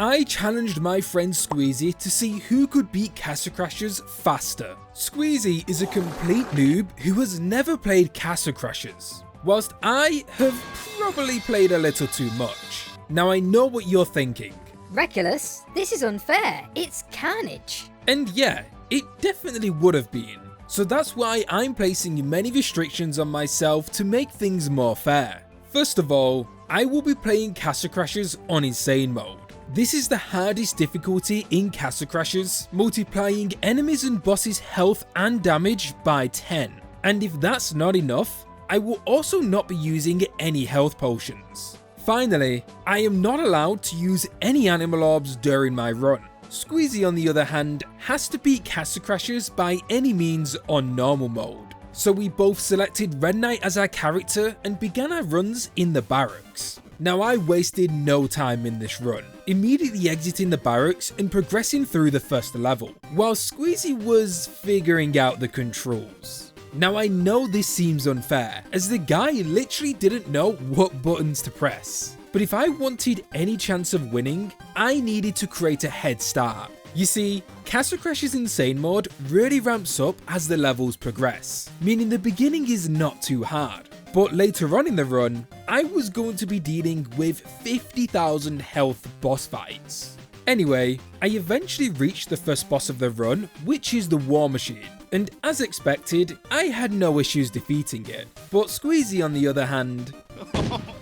I challenged my friend Squeezy to see who could beat Castle Crashers faster. Squeezy is a complete noob who has never played Castle Crashers, whilst I have probably played a little too much. Now I know what you're thinking. Reculus, this is unfair. It's carnage. And yeah, it definitely would have been. So that's why I'm placing many restrictions on myself to make things more fair. First of all, I will be playing Castle Crashers on Insane Mode. This is the hardest difficulty in Castle Crashers, multiplying enemies and bosses' health and damage by 10. And if that's not enough, I will also not be using any health potions. Finally, I am not allowed to use any animal orbs during my run. Squeezy on the other hand has to beat Castle Crashers by any means on normal mode. So we both selected Red Knight as our character and began our runs in the barracks. Now I wasted no time in this run, immediately exiting the barracks and progressing through the first level, while Squeezy was figuring out the controls. Now I know this seems unfair, as the guy literally didn't know what buttons to press. But if I wanted any chance of winning, I needed to create a head start. You see, Castle Crashers Insane Mode really ramps up as the levels progress, meaning the beginning is not too hard. But later on in the run, I was going to be dealing with 50,000 health boss fights. Anyway, I eventually reached the first boss of the run, which is the War Machine. And as expected, I had no issues defeating it. But Squeezy on the other hand...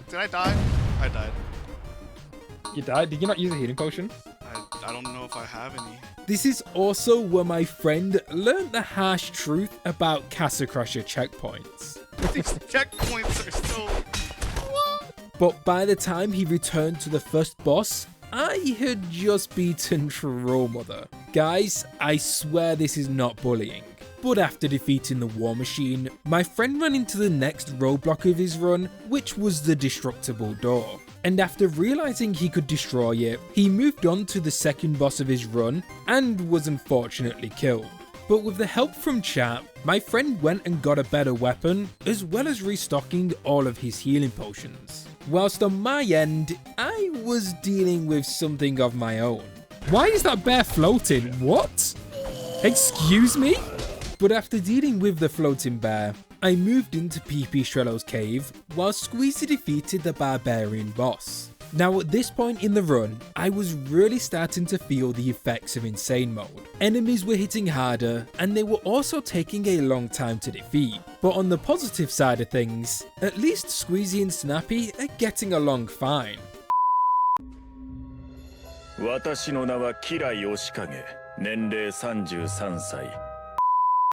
Did I die? I died. You died? Did you not use a healing potion? I don't know if I have any. This is also where my friend learned the harsh truth about Castle Crasher checkpoints. These checkpoints are so... But by the time he returned to the first boss, I had just beaten Troll Mother. Guys, I swear this is not bullying. But after defeating the War Machine, my friend ran into the next roadblock of his run, which was the Destructible Door. And after realizing he could destroy it, he moved on to the second boss of his run and was unfortunately killed. But with the help from chat, my friend went and got a better weapon, as well as restocking all of his healing potions. Whilst on my end, I was dealing with something of my own. Why is that bear floating? What? Excuse me? But after dealing with the floating bear, I moved into PP Strello's cave, while Squeezy defeated the barbarian boss. Now at this point in the run, I was really starting to feel the effects of Insane Mode. Enemies were hitting harder, and they were also taking a long time to defeat. But on the positive side of things, at least Squeezy and Snappy are getting along fine. 私の名はキラヨシカゲ、年齢33歳。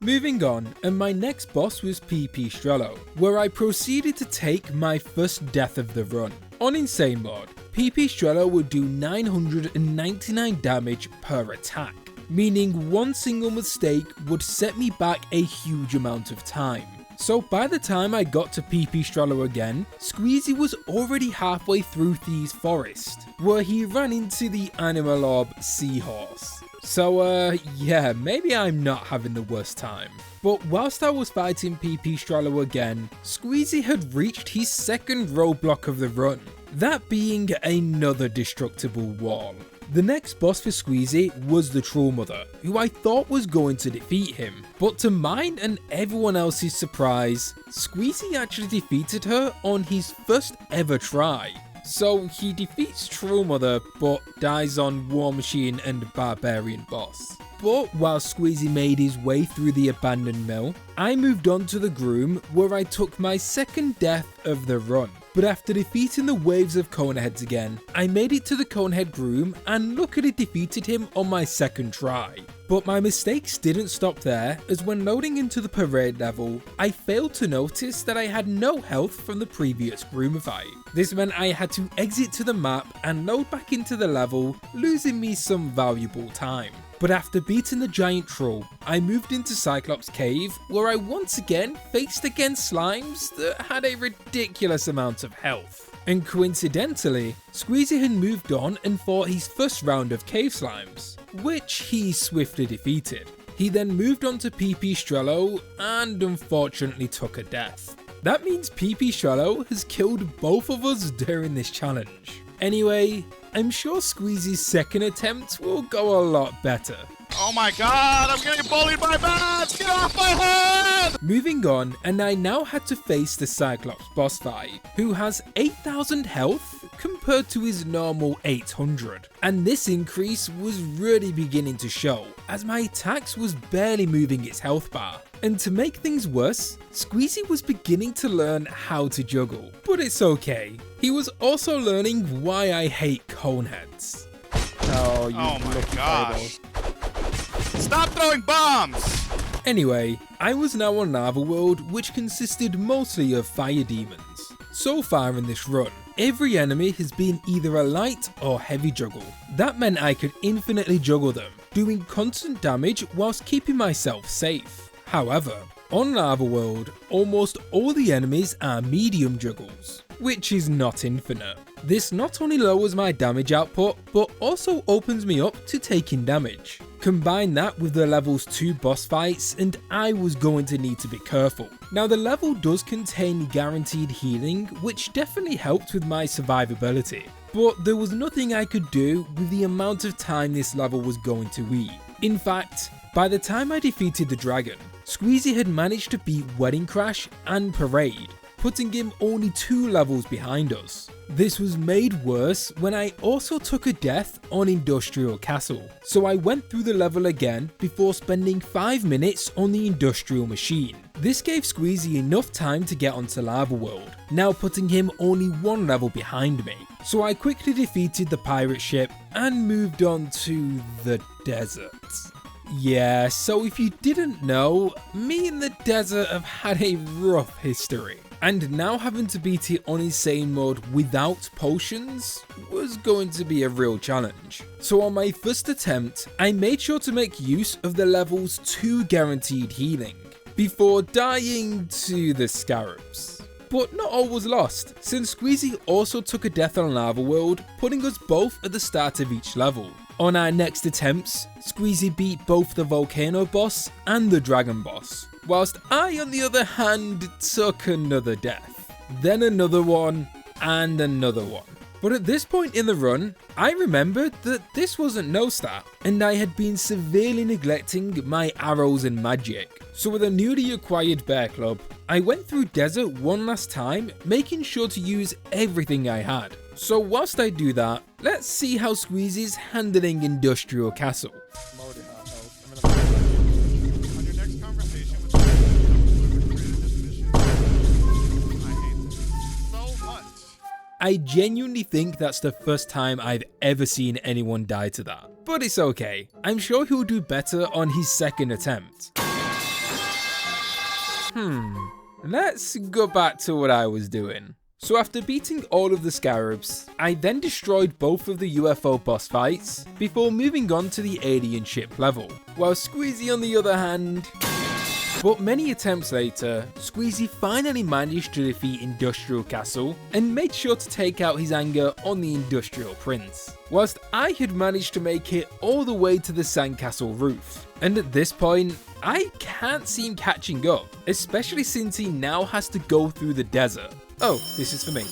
Moving on, and my next boss was PP Strello, where I proceeded to take my first death of the run. On Insane Mode, PP Strello would do 999 damage per attack, meaning one single mistake would set me back a huge amount of time. So by the time I got to PP Strello again, Squeezy was already halfway through Thieves Forest, where he ran into the animal orb Seahorse. So yeah, maybe I'm not having the worst time. But whilst I was fighting PP Strello again, Squeezy had reached his second roadblock of the run, that being another destructible wall. The next boss for Squeezy was the Troll Mother, who I thought was going to defeat him, but to mine and everyone else's surprise, Squeezy actually defeated her on his first ever try. So he defeats Troll Mother but dies on War Machine and Barbarian boss. But while Squeezy made his way through the abandoned mill, I moved on to the Groom, where I took my second death of the run. But after defeating the waves of Coneheads again, I made it to the Conehead Groom and luckily defeated him on my second try. But my mistakes didn't stop there, as when loading into the parade level, I failed to notice that I had no health from the previous Groom fight. This meant I had to exit to the map and load back into the level, losing me some valuable time. But after beating the giant troll, I moved into Cyclops Cave, where I once again faced against slimes that had a ridiculous amount of health. And coincidentally, Squeezy had moved on and fought his first round of cave slimes, which he swiftly defeated. He then moved on to PP Strello and unfortunately took a death. That means PP Strello has killed both of us during this challenge. Anyway, I'm sure Squeezy's second attempt will go a lot better. Oh my god, I'm getting bullied by bats! Get off my head! Moving on, and I now had to face the Cyclops boss fight, who has 8,000 health compared to his normal 800. And this increase was really beginning to show, as my attacks was barely moving its health bar. And to make things worse, Squeezy was beginning to learn how to juggle. But it's okay. He was also learning why I hate cone heads. Oh, you Oh my lucky gosh. fireball. Stop throwing bombs! Anyway, I was now on Lava World, which consisted mostly of fire demons. So far in this run, every enemy has been either a light or heavy juggle. That meant I could infinitely juggle them, doing constant damage whilst keeping myself safe. However, on Lava World, almost all the enemies are medium juggles, which is not infinite. This not only lowers my damage output, but also opens me up to taking damage. Combine that with the levels 2 boss fights and I was going to need to be careful. Now the level does contain guaranteed healing, which definitely helped with my survivability. But there was nothing I could do with the amount of time this level was going to eat. In fact, by the time I defeated the dragon, Squeezy had managed to beat Wedding Crash and Parade, putting him only 2 levels behind us. This was made worse when I also took a death on Industrial Castle, so I went through the level again before spending 5 minutes on the Industrial Machine. This gave Squeezy enough time to get onto Lava World, now putting him only 1 level behind me. So I quickly defeated the pirate ship and moved on to the desert. Yeah, so if you didn't know, me and the desert have had a rough history. And now having to beat it on insane mode without potions was going to be a real challenge. So on my first attempt, I made sure to make use of the levels 2 guaranteed healing, before dying to the scarabs. But not all was lost, since Squeezy also took a death on Lava World, putting us both at the start of each level. On our next attempts, Squeezy beat both the volcano boss and the dragon boss, whilst I on the other hand took another death, then another one, and another one. But at this point in the run, I remembered that this wasn't no stat, and I had been severely neglecting my arrows and magic. So with a newly acquired bear club, I went through desert one last time, making sure to use everything I had. So whilst I do that, let's see how Squeezy's handling Industrial Castle. On your next conversation with whoever created this mission, I hate this so much. I genuinely think that's the first time I've ever seen anyone die to that. But it's okay, I'm sure he'll do better on his second attempt. Let's go back to what I was doing. So after beating all of the scarabs, I then destroyed both of the UFO boss fights before moving on to the alien ship level, while Squeezy on the other hand... But many attempts later, Squeezy finally managed to defeat Industrial Castle and made sure to take out his anger on the Industrial Prince, whilst I had managed to make it all the way to the sandcastle roof. And at this point, I can't seem catching up, especially since he now has to go through the desert. Oh, this is for me.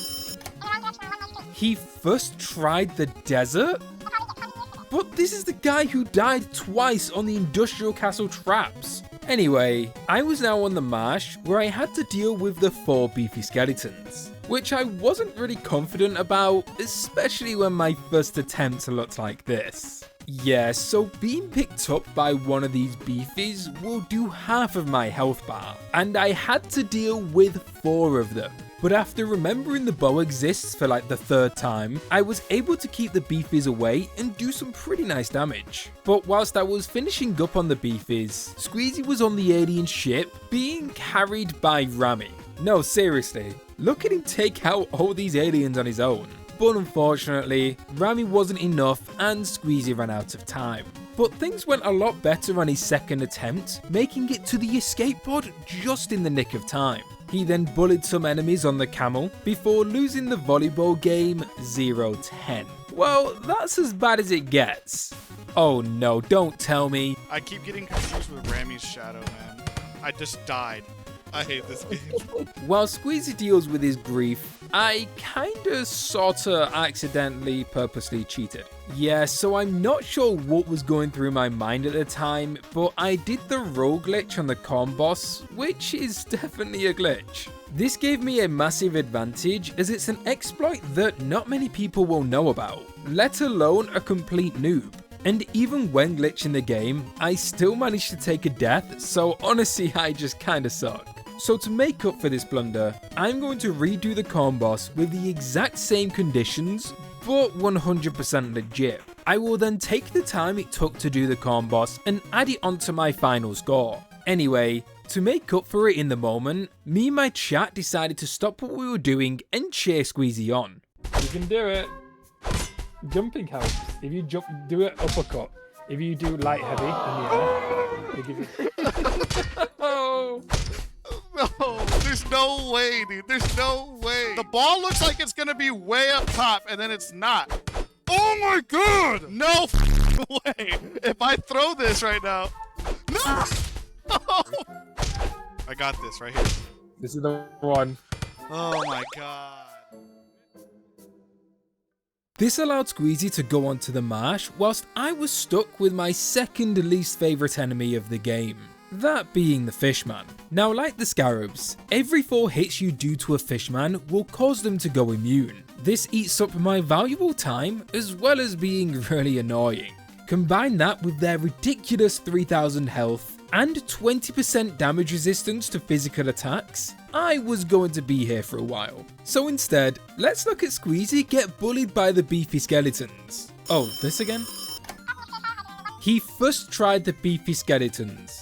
He first tried the desert? But this is the guy who died twice on the Industrial Castle traps. Anyway, I was now on the marsh where I had to deal with the 4 beefy skeletons, which I wasn't really confident about, especially when my first attempt looked like this. Yeah, so being picked up by one of these beefies will do half of my health bar, and I had to deal with 4 of them. But after remembering the bow exists for like the 3rd time, I was able to keep the beefies away and do some pretty nice damage. But whilst I was finishing up on the beefies, Squeezy was on the alien ship being carried by Rami. No, seriously, look at him take out all these aliens on his own. But unfortunately, Rami wasn't enough and Squeezy ran out of time. But things went a lot better on his second attempt, making it to the escape pod just in the nick of time. He then bullied some enemies on the camel before losing the volleyball game 0-10. Well, that's as bad as it gets. Oh no, don't tell me. I keep getting confused with Rami's shadow, man. I just died. I hate this game. While Squeezy deals with his grief, I kinda sorta accidentally purposely cheated. Yeah, so I'm not sure what was going through my mind at the time, but I did the roll glitch on the corn boss, which is definitely a glitch. This gave me a massive advantage as it's an exploit that not many people will know about, let alone a complete noob. And even when glitching the game, I still managed to take a death, so honestly I just kinda suck. So to make up for this blunder, I'm going to redo the corn boss with the exact same conditions, but 100% legit. I will then take the time it took to do the corn boss and add it onto my final score. Anyway, to make up for it in the moment, me and my chat decided to stop what we were doing and cheer Squeezy on. You can do it. Jumping helps. If you jump, do it uppercut. If you do light heavy in the air, they give you... Oh! No, there's no way, dude. There's no way. The ball looks like it's gonna be way up top, and then it's not. Oh my god! No way. If I throw this right now. No! I got this right here. This is the one. Oh my god. This allowed Squeezy to go onto the marsh whilst I was stuck with my second least favourite enemy of the game. That being the fishman. Now like the scarabs, every 4 hits you do to a fishman will cause them to go immune. This eats up my valuable time as well as being really annoying. Combine that with their ridiculous 3000 health and 20% damage resistance to physical attacks, I was going to be here for a while. So instead, let's look at Squeezy get bullied by the beefy skeletons. Oh, this again? He first tried the beefy skeletons.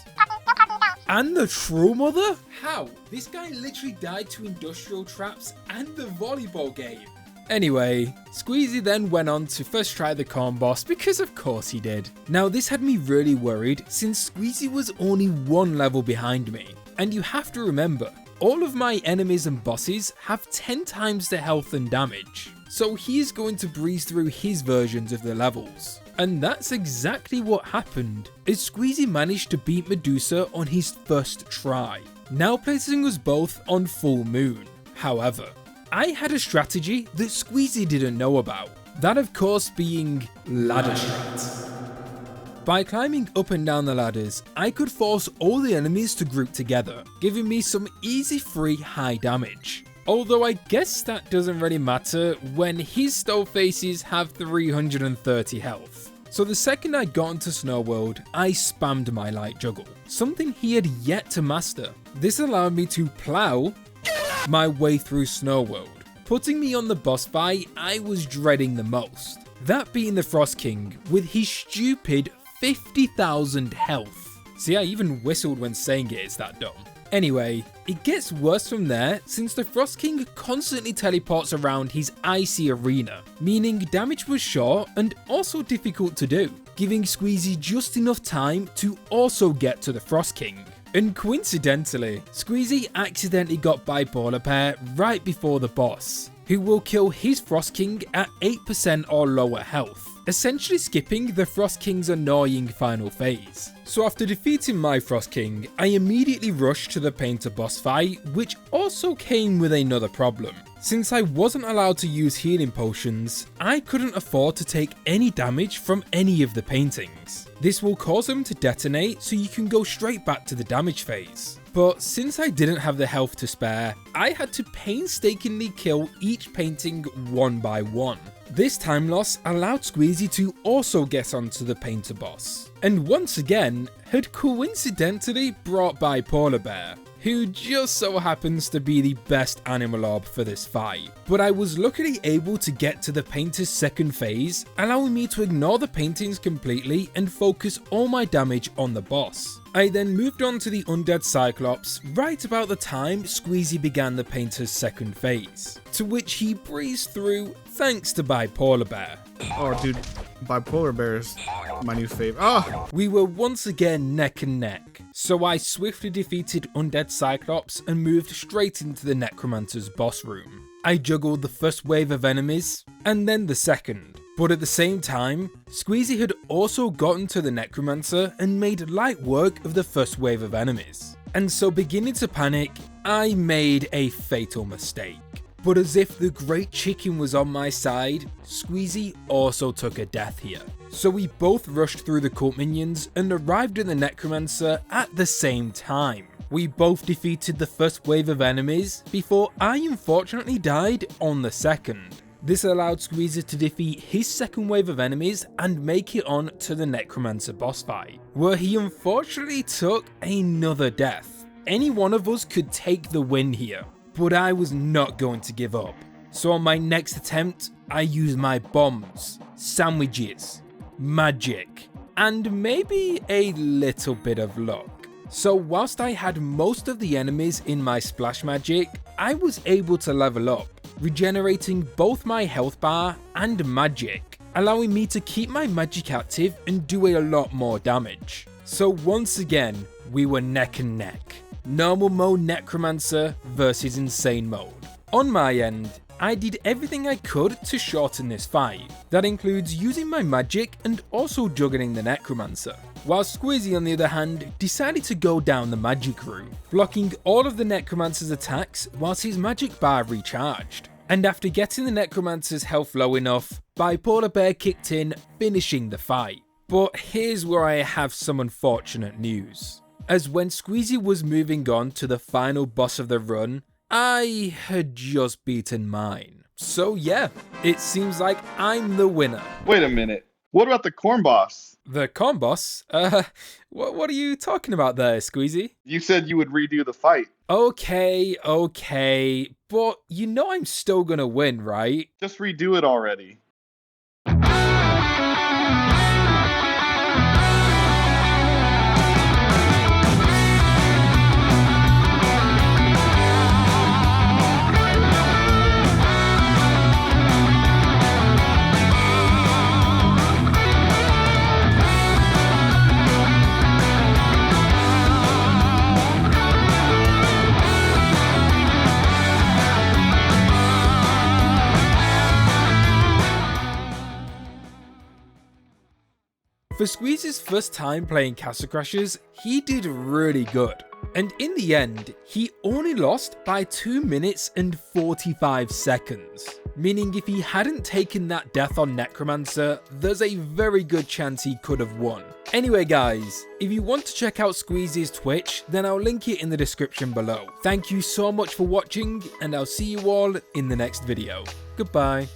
And the Troll Mother? How? This guy literally died to industrial traps and the volleyball game. Anyway, Squeezy then went on to first try the corn boss because of course he did. Now this had me really worried since Squeezy was only 1 level behind me. And you have to remember, all of my enemies and bosses have 10 times the health and damage. So he's going to breeze through his versions of the levels. And that's exactly what happened, as Squeezy managed to beat Medusa on his first try, now placing us both on full moon. However, I had a strategy that Squeezy didn't know about, that of course being ladder strat. By climbing up and down the ladders, I could force all the enemies to group together, giving me some easy free high damage. Although I guess that doesn't really matter when his stove faces have 330 health. So the second I got into Snow World, I spammed my light juggle, something he had yet to master. This allowed me to plow my way through Snow World, putting me on the boss fight I was dreading the most. That being the Frost King with his stupid 50,000 health. See, I even whistled when saying it's that dumb. Anyway, it gets worse from there since the Frost King constantly teleports around his icy arena, meaning damage was short and also difficult to do, giving Squeezy just enough time to also get to the Frost King. And coincidentally, Squeezy accidentally got Bipolar Pair right before the boss, who will kill his Frost King at 8% or lower health, essentially skipping the Frost King's annoying final phase. So after defeating my Frost King, I immediately rushed to the Painter boss fight, which also came with another problem. Since I wasn't allowed to use healing potions, I couldn't afford to take any damage from any of the paintings. This will cause them to detonate so you can go straight back to the damage phase. But since I didn't have the health to spare, I had to painstakingly kill each painting one by one. This time loss allowed Squeezy to also get onto the Painter boss, and once again had coincidentally brought by Polar Bear, who just so happens to be the best animal orb for this fight. But I was luckily able to get to the Painter's second phase, allowing me to ignore the paintings completely and focus all my damage on the boss. I then moved on to the Undead Cyclops right about the time Squeezy began the Painter's second phase, to which he breezed through thanks to Bipolar Bear. Oh, dude, Bipolar Bear is my new fave. Oh! We were once again neck and neck, so I swiftly defeated Undead Cyclops and moved straight into the Necromancer's boss room. I juggled the first wave of enemies, and then the second. But at the same time, Squeezy had also gotten to the Necromancer and made light work of the first wave of enemies. And so beginning to panic, I made a fatal mistake. But as if the great chicken was on my side, Squeezy also took a death here. So we both rushed through the cult minions and arrived at the Necromancer at the same time. We both defeated the first wave of enemies before I unfortunately died on the second. This allowed Squeezy to defeat his second wave of enemies and make it on to the Necromancer boss fight, where he unfortunately took another death. Any one of us could take the win here, but I was not going to give up. So on my next attempt, I used my bombs, sandwiches, magic, and maybe a little bit of luck. So whilst I had most of the enemies in my splash magic, I was able to level up, regenerating both my health bar and magic, allowing me to keep my magic active and do a lot more damage. So once again, we were neck and neck. Normal mode Necromancer versus Insane mode. On my end, I did everything I could to shorten this fight. That includes using my magic and also juggling the Necromancer. While Squeezy on the other hand decided to go down the magic route, blocking all of the Necromancer's attacks whilst his magic bar recharged. And after getting the Necromancer's health low enough, Bipolar Bear kicked in, finishing the fight. But here's where I have some unfortunate news. As when Squeezy was moving on to the final boss of the run, I had just beaten mine. So yeah, it seems like I'm the winner. Wait a minute. What about the corn boss? The corn boss? What are you talking about there, Squeezy? You said you would redo the fight. Okay, but you know I'm still gonna win, right? Just redo it already. For Squeezy's first time playing Castle Crashers, he did really good. And in the end, he only lost by 2 minutes and 45 seconds. Meaning if he hadn't taken that death on Necromancer, there's a very good chance he could have won. Anyway guys, if you want to check out Squeezy's Twitch, then I'll link it in the description below. Thank you so much for watching, and I'll see you all in the next video. Goodbye.